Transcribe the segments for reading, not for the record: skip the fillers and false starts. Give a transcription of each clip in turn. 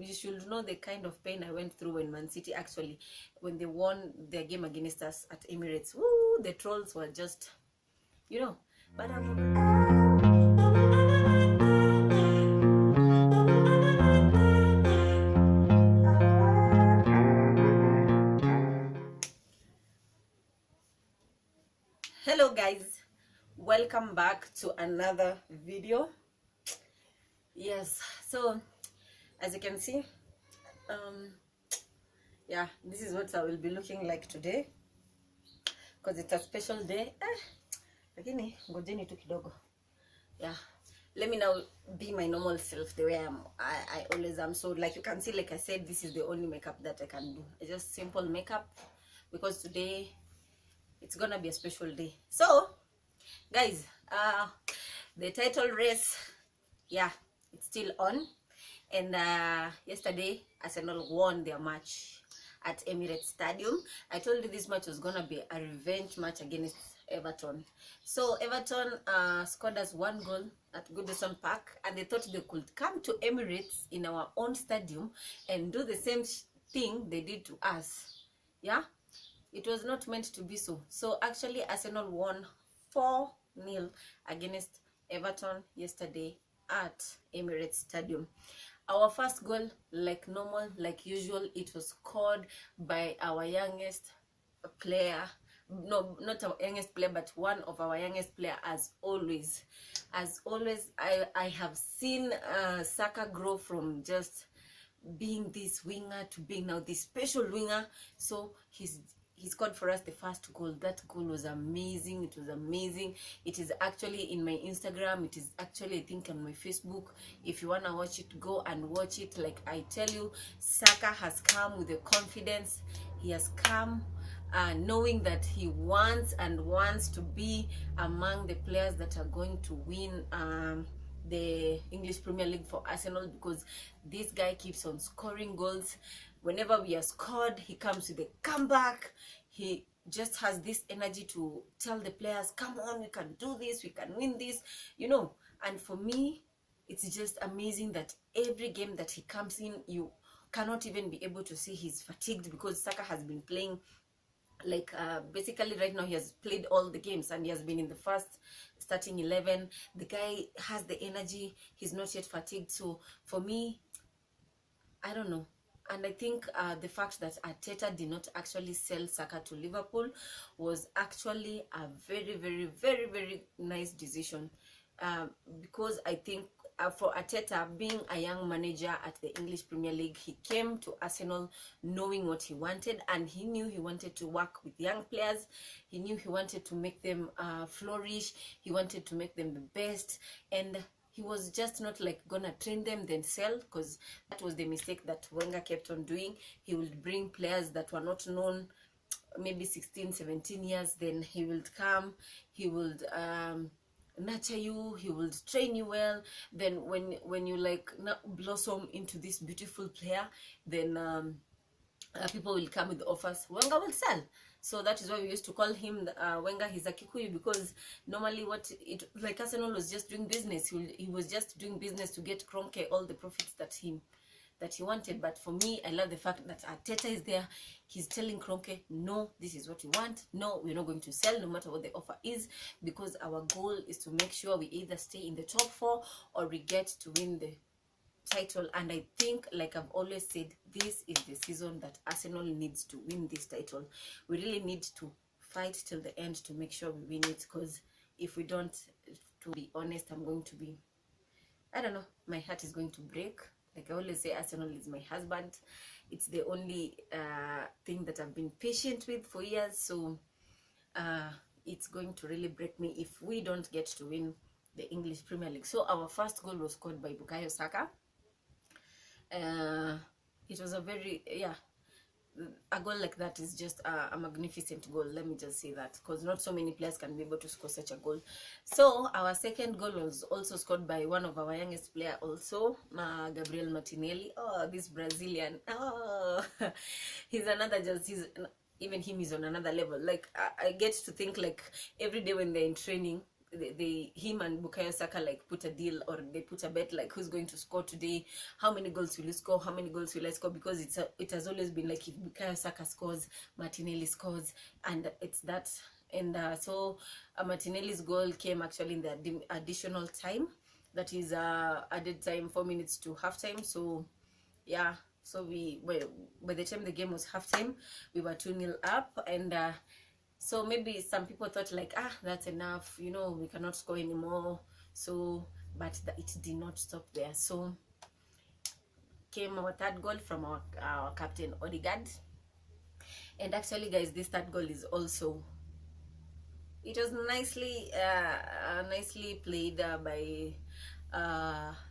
you should know the kind of pain I went through when Man City actually, when they won their game against us at Emirates. Woo, the trolls were just, you know. But hello guys, welcome back to another video. Yes, so as you can see, yeah, this is what I will be looking like today because it's a special day. Lakini ngojeni tu kidogo. Yeah, let me now be my normal self, the way I always am. So like you can see, like I said, this is the only makeup that I can do. It's just simple makeup because today it's gonna be a special day. So guys, the title race, yeah, it's still on. And yesterday Arsenal won their match at Emirates Stadium. I told you this match was gonna be a revenge match against Everton. So Everton scored us 1 goal at Goodison Park, and they thought they could come to Emirates in our own stadium and do the same thing they did to us. Yeah, it was not meant to be so. So actually Arsenal won 4-0 against Everton yesterday at Emirates Stadium. Our first goal, like normal, like usual, it was scored by our youngest player. No, not our youngest player, but one of our youngest player. As always, I have seen Saka grow from just being this winger to being now this special winger. So he scored for us the first goal. That goal was amazing. It was amazing. It is actually in my Instagram. It is actually, I think, on my Facebook. If you want to watch it, go and watch it. Like I tell you, Saka has come with the confidence. He has come knowing that he wants to be among the players that are going to win the English Premier League for Arsenal, because this guy keeps on scoring goals. Whenever we are scored, he comes with a comeback. He just has this energy to tell the players, come on, we can do this, we can win this, you know. And for me, it's just amazing that every game that he comes in, you cannot even be able to see he's fatigued, because Saka has been playing like basically right now he has played all the games and he has been in the first starting 11. The guy has the energy, he's not yet fatigued. So for me, I don't know. And I think the fact that Arteta did not actually sell Saka to Liverpool was actually a very, very, very, very nice decision, because I think for Arteta, being a young manager at the English Premier League, he came to Arsenal knowing what he wanted, and he knew he wanted to work with young players. He knew he wanted to make them flourish. He wanted to make them the best, and he was just not like gonna train them then sell, because that was the mistake that Wenger kept on doing. He would bring players that were not known, maybe 16, 17 years, then he would come, he would nurture you, he will train you well. Then when you like blossom into this beautiful player, then people will come with offers. Wenger will sell. So that is why we used to call him Wenger. He's a Kikuyu, because normally like Arsenal was just doing business. He was just doing business to get Kroenke all the profits that he wanted. But for me, I love the fact that Arteta is there. He's telling Kroenke, no, this is what you want. No, we're not going to sell no matter what the offer is, because our goal is to make sure we either stay in the top 4 or we get to win the title. And I think, like I've always said, this is the season that Arsenal needs to win this title. We really need to fight till the end to make sure we win it, because if we don't, to be honest, I'm going to be, I don't know, my heart is going to break. Like I always say, Arsenal is my husband. It's the only thing that I've been patient with for years. So it's going to really break me if we don't get to win the English Premier League. So our first goal was scored by Bukayo Saka. It was a very, a goal like that is just a magnificent goal. Let me just say that, because not so many players can be able to score such a goal. So our second goal was also scored by one of our youngest player also, Gabriel Martinelli. Oh, this Brazilian, oh, he's another, even him is on another level. Like I get to think, like every day when they're in training, him and Bukayo Saka like put a deal, or they put a bet like who's going to score today, how many goals will you score, how many goals will I score, because it has always been like if Bukayo Saka scores, Martinelli scores, and it's that. And so Martinelli's goal came actually in the additional time, that is added time, 4 minutes to halftime. So yeah, so by the time the game was halftime, we were 2-0 up. And so maybe some people thought like, that's enough, you know, we cannot score anymore. So but it did not stop there. So came our third goal from our captain Odegaard. And actually guys, this third goal is also, it was nicely played by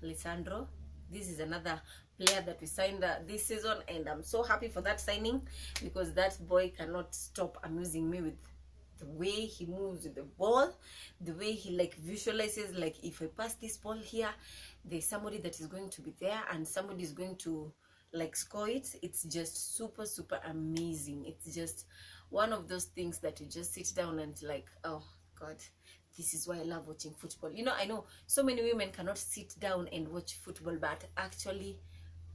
Lisandro. This is another player that we signed this season, and I'm so happy for that signing, because that boy cannot stop amusing me with the way he moves with the ball, the way he like visualizes, like if I pass this ball here, there's somebody that is going to be there and somebody is going to like score it. It's just super amazing. It's just one of those things that you just sit down and like, oh god, this is why I love watching football. You know, I know so many women cannot sit down and watch football, but actually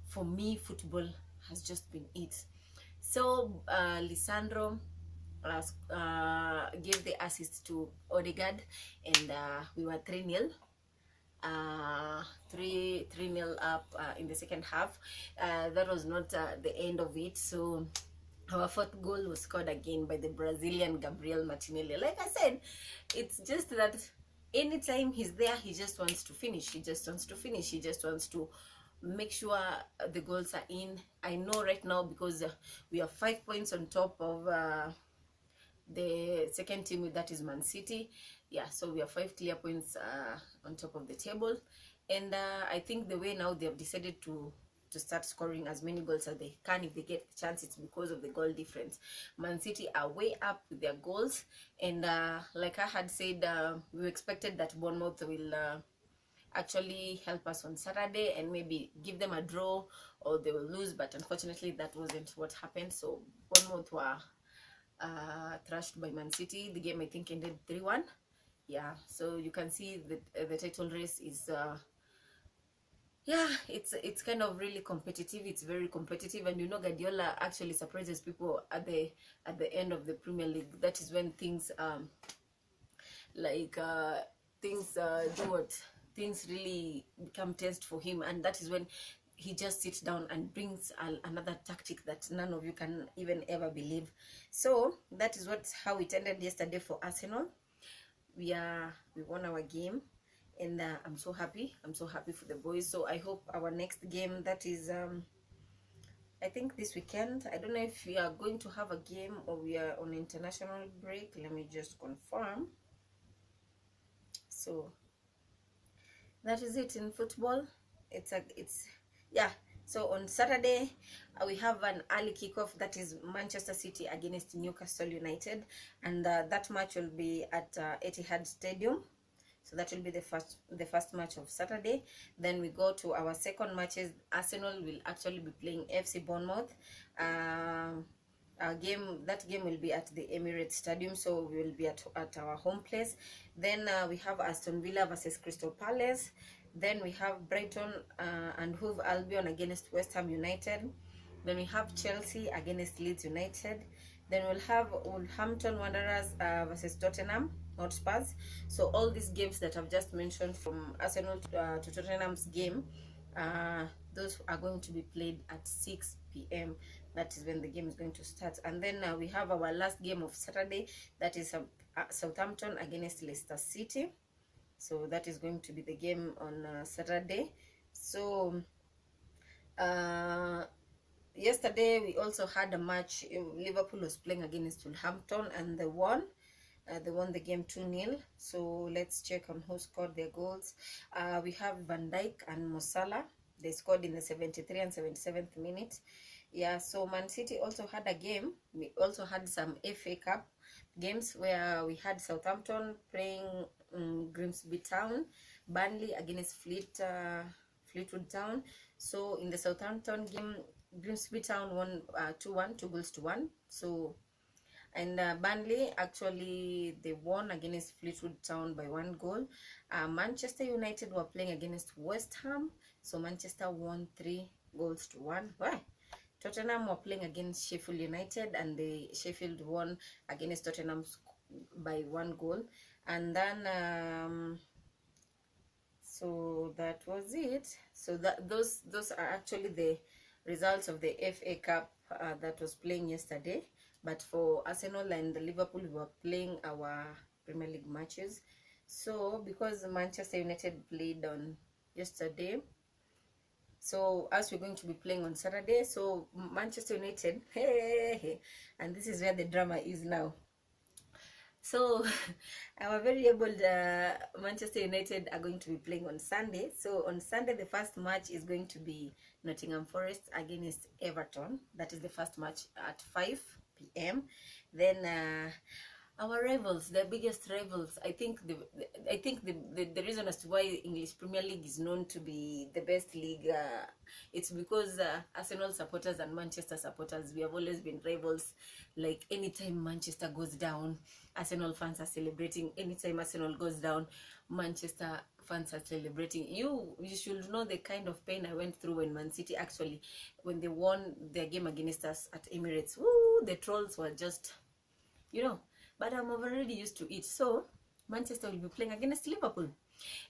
for me football has just been it. So Lisandro gave the assist to Odegaard, and we were 3-0. 3-0 up in the second half. That was not the end of it. So our fourth goal was scored again by the Brazilian Gabriel Martinelli. Like I said, it's just that anytime he's there, he just wants to finish. He just wants to make sure the goals are in. I know right now, because we are 5 points on top of the second team, that is Man City. Yeah, so we are 5 clear points on top of the table. And I think the way now they have decided to start scoring as many goals as they can if they get the chance, it's because of the goal difference. Man City are way up with their goals, and like I had said, we expected that Bournemouth will actually help us on Saturday and maybe give them a draw or they will lose, but unfortunately that wasn't what happened. So Bournemouth were thrashed by Man City. The game I think ended 3-1. Yeah, so you can see that the title race is yeah, it's kind of really competitive. It's very competitive, and you know, Guardiola actually surprises people at the end of the Premier League. That is when things things really become tense for him, and that is when he just sits down and brings another tactic that none of you can even ever believe. So that is how it ended yesterday for Arsenal. We won our game, and I'm so happy for the boys. So I hope our next game, that is I think this weekend, I don't know if we are going to have a game or we are on international break. Let me just confirm. So that is it in football. Yeah, so on Saturday we have an early kickoff, that is Manchester City against Newcastle United, and that match will be at Etihad Stadium. So that will be the first match of Saturday. Then we go to our second matches. Arsenal will actually be playing FC Bournemouth. That game will be at the Emirates Stadium, so we will be at our home place. Then we have Aston Villa versus Crystal Palace. Then we have Brighton and Hove Albion against West Ham United. Then we have Chelsea against Leeds United. Then we'll have Wolverhampton Wanderers versus Tottenham Hotspurs. So all these games that I've just mentioned, from Arsenal to Tottenham's game, those are going to be played at 6 p.m. That is when the game is going to start. And then we have our last game of Saturday, that is Southampton against Leicester City. So that is going to be the game on Saturday. So yesterday we also had a match. Liverpool was playing against Wolverhampton, and they won the game 2-0. So let's check on who scored their goals. We have Van Dijk and Mo Salah. They scored in the 73 and 77th minute. Yeah, so Man City also had a game. We also had some FA Cup games where we had Southampton playing Grimsby Town, Burnley against Fleetwood Town. So in the Southampton game, Grimsby Town won 2-1, 2 goals to 1. So And Burnley, actually, they won against Fleetwood Town by 1 goal. Manchester United were playing against West Ham, so Manchester won 3 goals to 1. Why? Tottenham were playing against Sheffield United, and the Sheffield won against Tottenham by 1 goal. And then so that was it. So that those are actually the results of the FA Cup that was playing yesterday. But for Arsenal and Liverpool, we were playing our Premier League matches. So because Manchester United played on yesterday, so as we're going to be playing on Saturday, so Manchester United, hey, and this is where the drama is now. So our very able Manchester United are going to be playing on Sunday. So on Sunday, the first match is going to be Nottingham Forest against Everton. That is the first match at 5 p.m. Then our rivals, the biggest rivals, I think the reason as to why English Premier League is known to be the best league, it's because Arsenal supporters and Manchester supporters, we have always been rivals. Like anytime Manchester goes down, Arsenal fans are celebrating. Anytime Arsenal goes down, Manchester fans are celebrating. You should know the kind of pain I went through when Man City actually, when they won their game against us at Emirates. Woo, the trolls were just, you know. But I'm already used to it. So Manchester will be playing against Liverpool,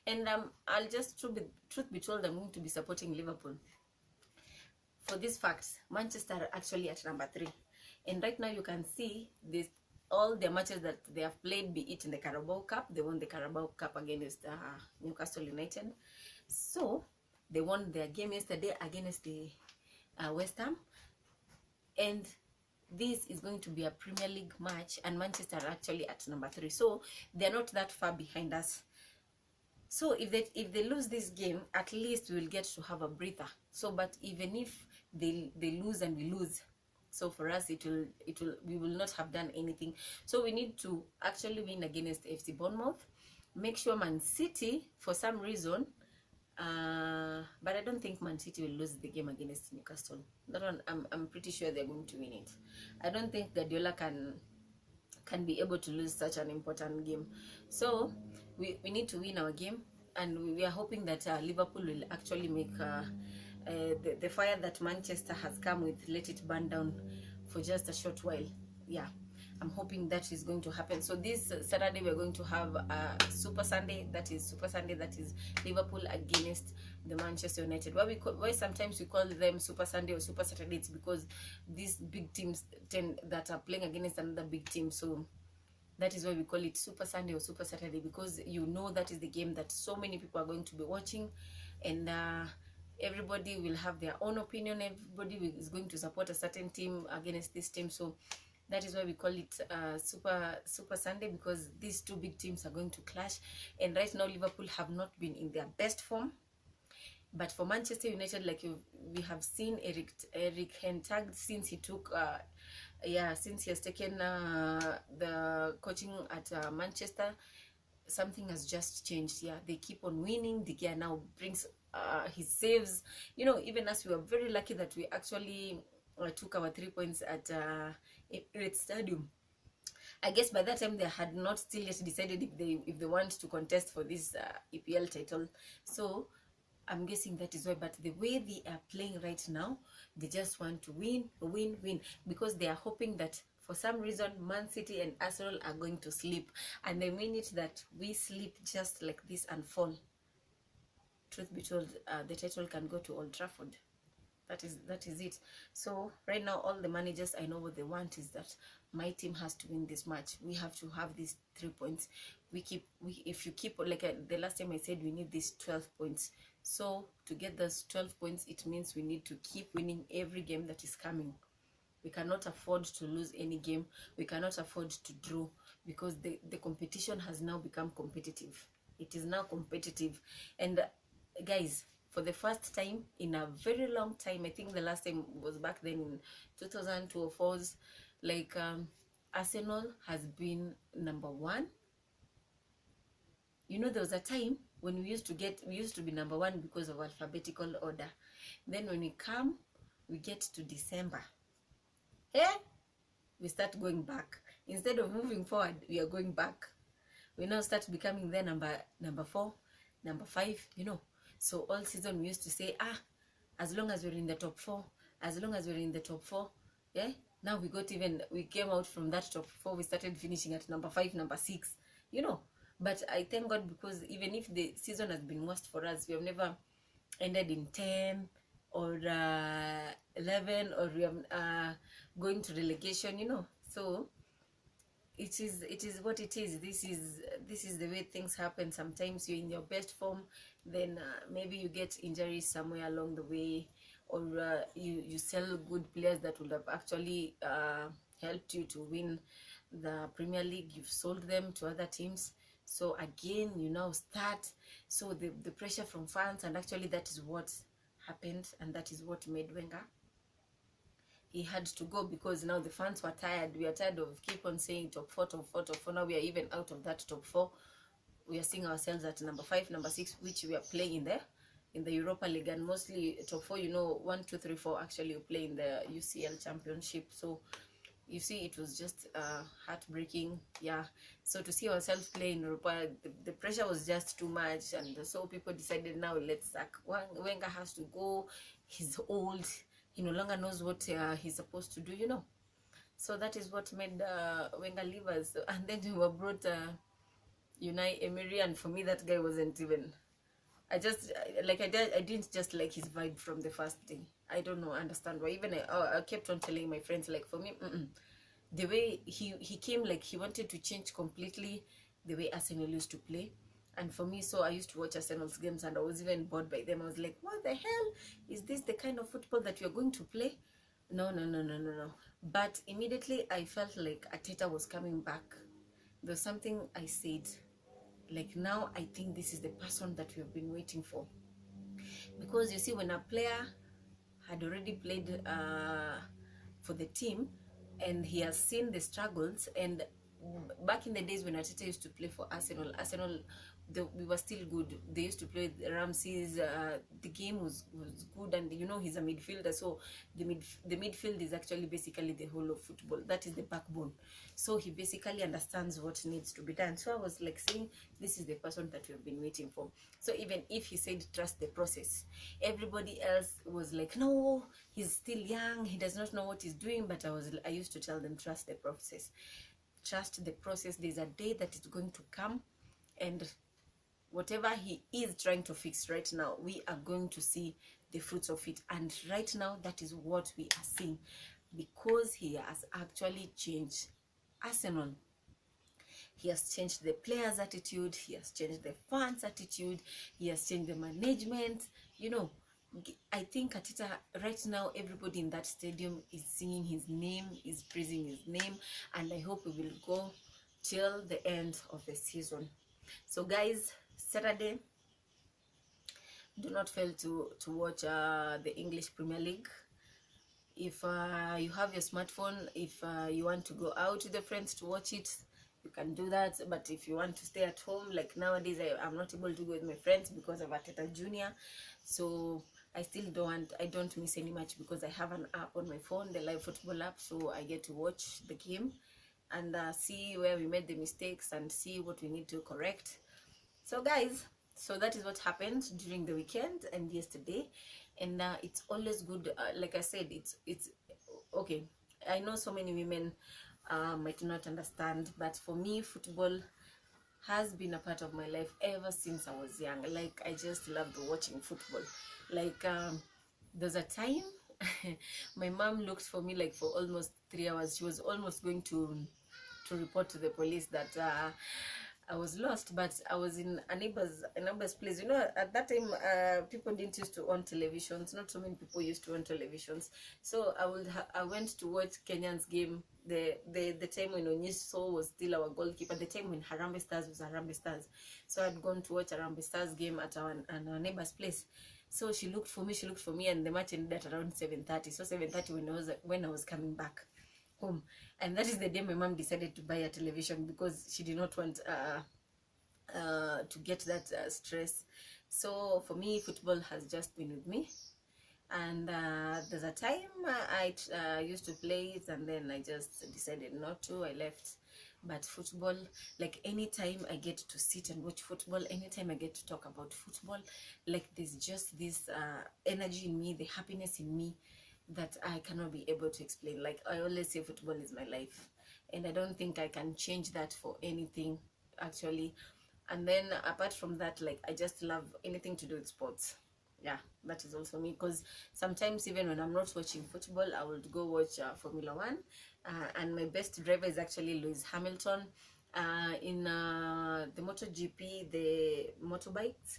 and I'll just truth be told, I'm going to be supporting Liverpool for these facts. Manchester are actually at number 3, and right now you can see this, all the matches that they have played, be it in the Carabao Cup. They won the Carabao Cup against Newcastle United. So they won their game yesterday against the West Ham, and this is going to be a Premier League match, and Manchester are actually at number 3, so they're not that far behind us. So if they lose this game, at least we will get to have a breather. So but even if they lose and we lose, so for us we will not have done anything. So we need to actually win against FC Bournemouth. Make sure Man City, for some reason, but I don't think Man City will lose the game against Newcastle. That one, I'm pretty sure they're going to win it. I don't think Guardiola can be able to lose such an important game. So we need to win our game, and we are hoping that Liverpool will actually make the fire that Manchester has come with, let it burn down for just a short while. Yeah, I'm hoping that is going to happen. So this Saturday we're going to have a Super Sunday. That is Liverpool against the Manchester United. Why sometimes we call them Super Sunday or Super Saturday, it's because these big teams that are playing against another big team. So that is why we call it Super Sunday or Super Saturday, because you know that is the game that so many people are going to be watching, and everybody will have their own opinion. Everybody is going to support a certain team against this team. So that is why we call it Super Sunday, because these two big teams are going to clash. And right now Liverpool have not been in their best form. But for Manchester United, like we have seen Eric Ten Hag, since he took since he has taken the coaching at Manchester, something has just changed. Yeah, they keep on winning. De Gea now brings his saves. You know, even us, we were very lucky that we actually took our 3 points at Emirates Stadium. I guess by that time they had not still yet decided if they want to contest for this EPL title. So I'm guessing that is why. But the way they are playing right now, they just want to win, because they are hoping that for some reason Man City and Arsenal are going to sleep, and they mean it that we sleep just like this and fall. Truth be told, the title can go to Old Trafford. That is it. So right now all the managers, I know what they want is that my team has to win this match. We have to have these 3 points. If you keep, like the last time I said, we need these 12 points. So to get those 12 points, it means we need to keep winning every game that is coming. We cannot afford to lose any game. We cannot afford to draw, because the competition has now become competitive. It is now competitive. And guys, for the first time in a very long time, I think the last time was back then in 2004, like Arsenal has been number 1. You know, there was a time when we used to be number 1 because of alphabetical order. Then when we get to December, we start going back. Instead of moving forward, we are going back. We now start becoming there number 4, number 5, you know. So all season we used to say, as long as we're in the top 4, as long as we're in the top 4, yeah. Now we came out from that top 4, we started finishing at number 5, number 6, you know. But I thank God, because even if the season has been worst for us, we have never ended in 10 or 11, or we are going to relegation, you know. So it is what it is. This is the way things happen. Sometimes you're in your best form, then maybe you get injuries somewhere along the way, or you sell good players that would have actually helped you to win the Premier League. You've sold them to other teams, so again you now start. So the pressure from fans, and actually that is what happened, and that is what made Wenger, he had to go, because now the fans were tired. We are tired of keep on saying top 4, top 4, top 4. Now we are even out of that top 4. We are seeing ourselves at number 5, number 6, which we are playing in the Europa League, and mostly top 4, you know, 1, 2, 3, 4 actually you play in the UCL Championship. So you see, it was just heartbreaking, yeah. So to see ourselves play in Europa, the pressure was just too much, and so people decided, now let's sack Wenger. Has to go. He's old. He no longer knows what he's supposed to do, you know. So that is what made Wenger leave us. And then we were brought Unai Emery, and for me that guy wasn't even, I didn't just like his vibe from the first day. I don't know, understand why. Even I kept on telling my friends, like, for me, the way he came, like he wanted to change completely the way Arsenal used to play. And for me, so I used to watch Arsenal's games, and I was even bored by them. I was like, what the hell? Is this the kind of football that you're going to play? No. But immediately I felt like Arteta was coming back. There's something I said, like, now I think this is the person that we have been waiting for. Because you see, when a player had already played for the team, and he has seen the struggles, and back in the days when Arteta used to play for Arsenal, we were still good. They used to play Ramsey's. The game was good, and you know, he's a midfielder, so the midfield is actually basically the whole of football. That is the backbone. So he basically understands what needs to be done. So I was like saying, this is the person that we have been waiting for. So even if he said trust the process, everybody else was like, no, he's still young, he does not know what he's doing. But I used to tell them, trust the process. Trust the process. There's a day that is going to come, and whatever he is trying to fix right now, we are going to see the fruits of it. And right now, that is what we are seeing, because he has actually changed Arsenal. He has changed the players' attitude, he has changed the fans' attitude, he has changed the management. You know, I think Arteta, right now, everybody in that stadium is singing his name, is praising his name, and I hope we will go till the end of the season. So guys, Saturday, do not fail to watch the English Premier League. If you have your smartphone, if you want to go out with your friends to watch it, you can do that. But if you want to stay at home, like nowadays, I'm not able to go with my friends because of Arteta Junior. So I don't miss any match, because I have an app on my phone, the live football app, so I get to watch the game and see where we made the mistakes and see what we need to correct. So guys, so that is what happened during the weekend and yesterday. And it's always good, like I said, it's okay. I know so many women might not understand, but for me, football has been a part of my life ever since I was young. Like, I just loved watching football. Like, there's a time my mom looked for me like for almost 3 hours. She was almost going to report to the police that I was lost, but I was in a neighbor's place. You know, at that time, people didn't used to own televisions. Not so many people used to own televisions. So I went to watch Kenyan's game. The time when Onyiso was still our goalkeeper. The time when Harambee Stars was Harambee Stars. So I'd gone to watch Harambee Stars game at our neighbor's place. So she looked for me, and the match ended at around 7:30. So 7:30 when I was coming back home. And that is the day my mom decided to buy a television, because she did not want to get that stress. So for me, football has just been with me, And there's a time I used to play it, and then I just decided not to. I left. But football, like anytime I get to sit and watch football, anytime I get to talk about football, like there's just this energy in me, the happiness in me that I cannot be able to explain. Like I always say, football is my life, and I don't think I can change that for anything, actually. And then apart from that, like I just love anything to do with sports. Yeah, that is also me, because sometimes even when I'm not watching football, I would go watch Formula One, and my best driver is actually Lewis Hamilton. In the MotoGP, the motorbikes,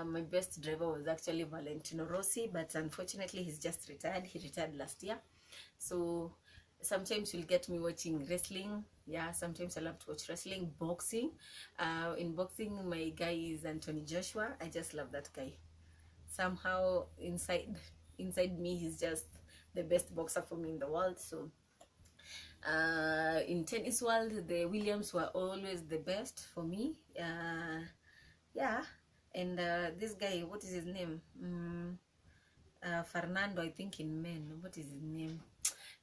my best driver was actually Valentino Rossi, but unfortunately he's just retired. He retired last year. So sometimes you'll get me watching wrestling. Yeah, sometimes I love to watch wrestling. Boxing, in boxing my guy is Anthony Joshua. I just love that guy. Somehow inside me, he's just the best boxer for me in the world. So in tennis world, the Williams were always the best for me. Yeah. And this guy, what is his name? Fernando, I think, in men. What is his name?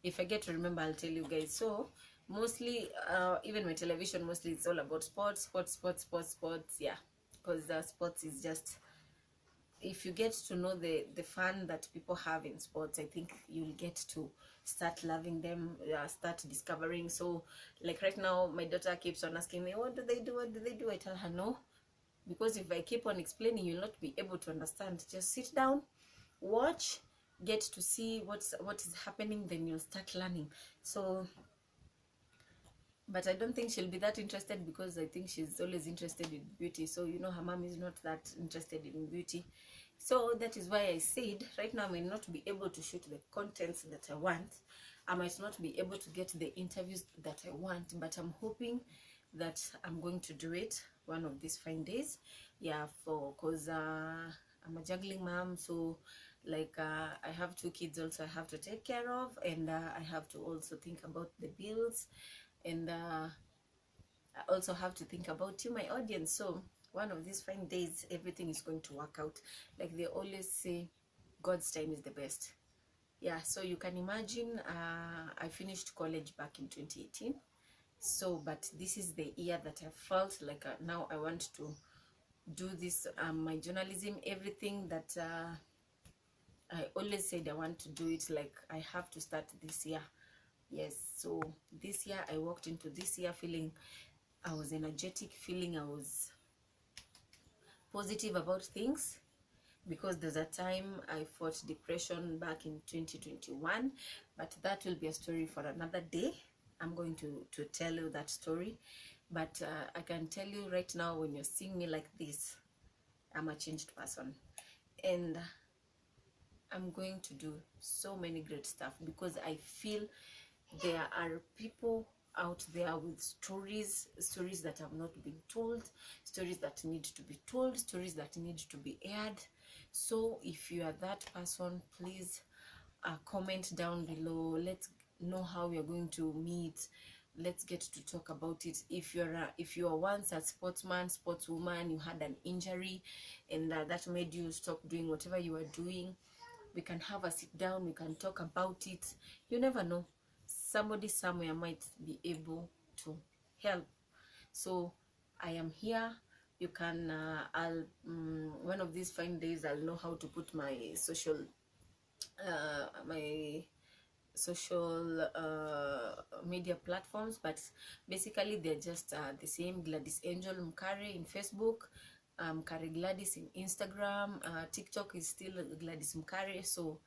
If I get to remember, I'll tell you guys. So mostly even my television, mostly it's all about sports. Yeah, because sports is just, if you get to know the fun that people have in sports, I think you'll get to start loving them, start discovering. So like right now, my daughter keeps on asking me, what do they do, I tell her no, because if I keep on explaining, you'll not be able to understand. Just sit down, watch, get to see what is happening, then you'll start learning. So but I don't think she'll be that interested, because I think she's always interested in beauty. So you know, her mom is not that interested in beauty. So that is why I said right now I may not be able to shoot the contents that I want. I might not be able to get the interviews that I want, but I'm hoping that I'm going to do it one of these fine days. Yeah, because I'm a juggling mom, so like I have 2 kids also I have to take care of, and I have to also think about the bills, and I also have to think about you, my audience. So one of these fine days, everything is going to work out. Like they always say, God's time is the best. Yeah, so you can imagine, I finished college back in 2018. So but this is the year that I felt like now I want to do this, my journalism, everything that I always said I want to do it. Like I have to start this year. Yes, so this year I walked into this year feeling I was energetic, feeling I was positive about things, because there's a time I fought depression back in 2021, but that will be a story for another day. I'm going to tell you that story, but I can tell you right now, when you're seeing me like this, I'm a changed person, and I'm going to do so many great stuff, because I feel there are people out there with stories that have not been told, stories that need to be told, stories that need to be aired. So if you are that person, please comment down below. Let's know how we are going to meet. Let's get to talk about it. If you are once a sportsman, sportswoman, you had an injury, and that made you stop doing whatever you were doing, we can have a sit down, we can talk about it. You never know, somebody somewhere might be able to help. So I am here. You can I'll one of these fine days I'll know how to put my social media platforms, but basically they're just the same: Gladys Angel Mkare in Facebook, Mkare Gladys in Instagram, TikTok is still Gladys Mkare, so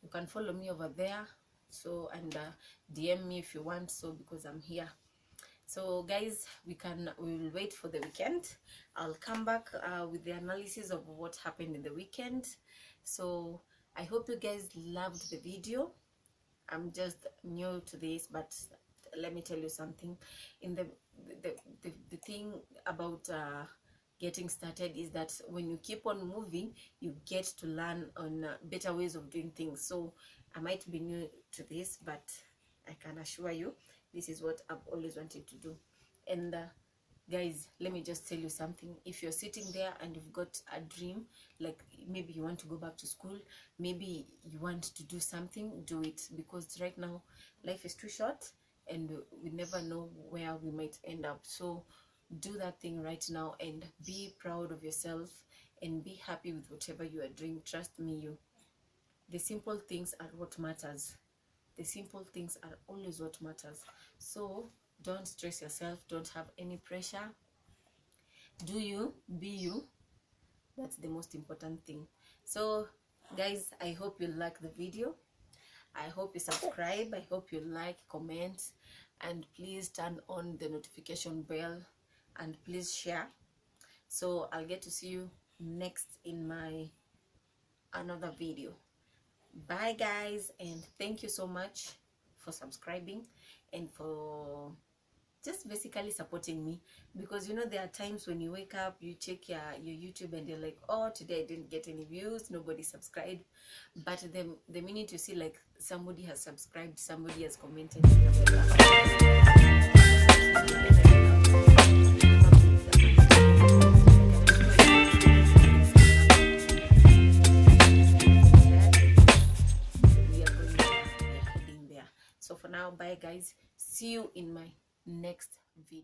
you can follow me over there. So and DM me if you want, so because I'm here. So guys, we will wait for the weekend. I'll come back with the analysis of what happened in the weekend. So I hope you guys loved the video. I'm just new to this, but let me tell you something. In the thing about getting started is that when you keep on moving, you get to learn on better ways of doing things. So I might be new to this, but I can assure you this is what I've always wanted to do. And Guys, let me just tell you something. If you're sitting there and you've got a dream, like maybe you want to go back to school, maybe you want to do something, do it, because right now life is too short and we never know where we might end up. So do that thing right now and be proud of yourself and be happy with whatever you are doing. Trust me, the simple things are what matters. The simple things are always what matters. So don't stress yourself, don't have any pressure. Do you, be you. That's the most important thing. So guys, I hope you like the video. I hope you subscribe. I hope you like, comment, and please turn on the notification bell and please share. So I'll get to see you next in my another video. Bye guys, and thank you so much for subscribing and for just basically supporting me, because you know there are times when you wake up, you check your YouTube and you're like, oh, today I didn't get any views, nobody subscribed. But the minute you see like somebody has subscribed, somebody has commented, we are heading there. So for now, bye guys, see you in my next video.